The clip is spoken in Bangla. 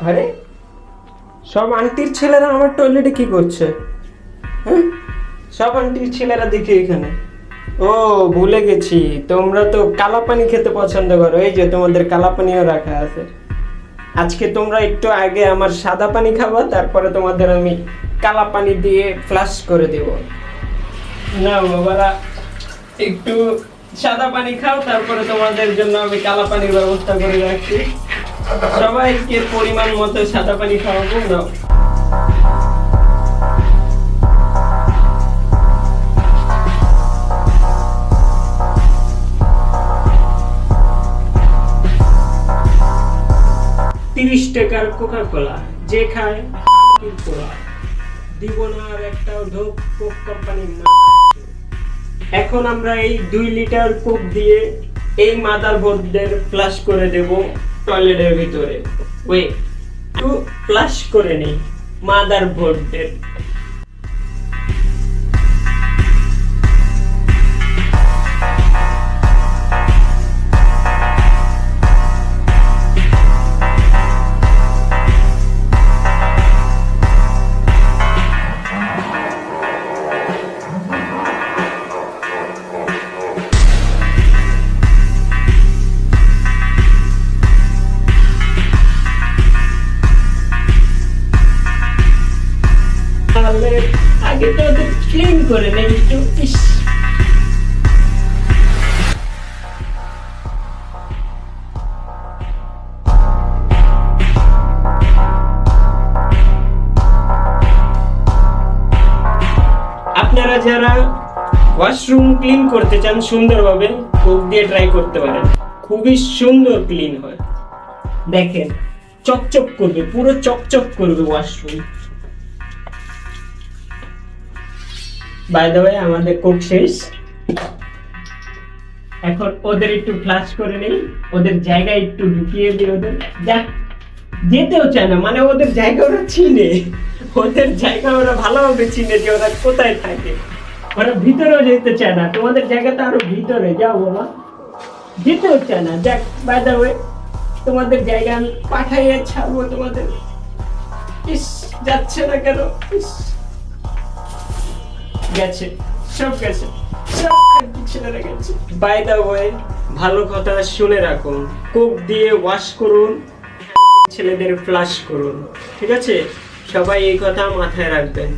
আরে সব আন্টির ছেলেরা আমার টয়লেটে কি করছে? হ্যাঁ, সব আন্টির ছেলেরা দেখি এখানে। ও, ভুলে গেছি, তোমরা তো কালা পানি খেতে পছন্দ করো। এই যে তোমাদের কালা পানিও রাখা আছে। আজকে তোমরা একটু আগে আমার সাদা পানি খাবা, তারপরে তোমাদের আমি কালা পানি দিয়ে ফ্লাশ করে দেব। না বাবারা, একটু সাদা পানি খাও, তারপরে তোমাদের জন্য আমি কালা পানির ব্যবস্থা করে রাখছি। সবাইকে পরিমাণ মতো সাদা পানি খাওয়াবো না। 30 টাকার কোকা কোলা যে খায় দিব না আর একটাও ঢোক কোক কোম্পানির না। এখন আমরা এই 2 লিটার কোক দিয়ে এই মাদারবোর্ডের ফ্লাশ করে দেব টয়লেটের ভিতরে। ওই একটু ফ্লাশ করে নেই মাদারবোর্ডের। আগে তো ওদের ক্লিন করে নেই একটু। আপনারা যারা ওয়াশরুম ক্লিন করতে চান সুন্দরভাবে, কোক দিয়ে ট্রাই করতে পারেন। খুবই সুন্দর ক্লিন হয়, দেখেন চকচক করবে, পুরো চকচক করবে ওয়াশরুম। বাই দ্য ওয়ে, আমাদের কোক শেষ। এখন ওদের একটু ফ্লাশ করে নেই, ওদের জায়গা একটু ঢুকিয়ে দিই। ওদের যেতেও চায় না, মানে ওদের জায়গা ওরা চিনে, ওদের জায়গা ওরা ভালোভাবে চিনে যে ওরা কোথায় থাকে। ওরা ভিতরেও যেতে চায় না, তোমাদের জায়গাটা আরো ভিতরে, যাও বাবা, যেতেও চায় না। যাক, বাই দ্য ওয়ে, তোমাদের জায়গা আমি পাঠাইয়ে ছাড়বো তোমাদের। ইস, যাচ্ছে না কেন? ইস, গেছে, সব গেছে, সব ছেলেরা গেছে। বাই দ্য ওয়ে, ভালো কথা শুনে রাখুন, কোক দিয়ে ওয়াশ করুন, ছেলেদের ফ্লাশ করুন, ঠিক আছে? সবাই এই কথা মাথায় রাখবেন।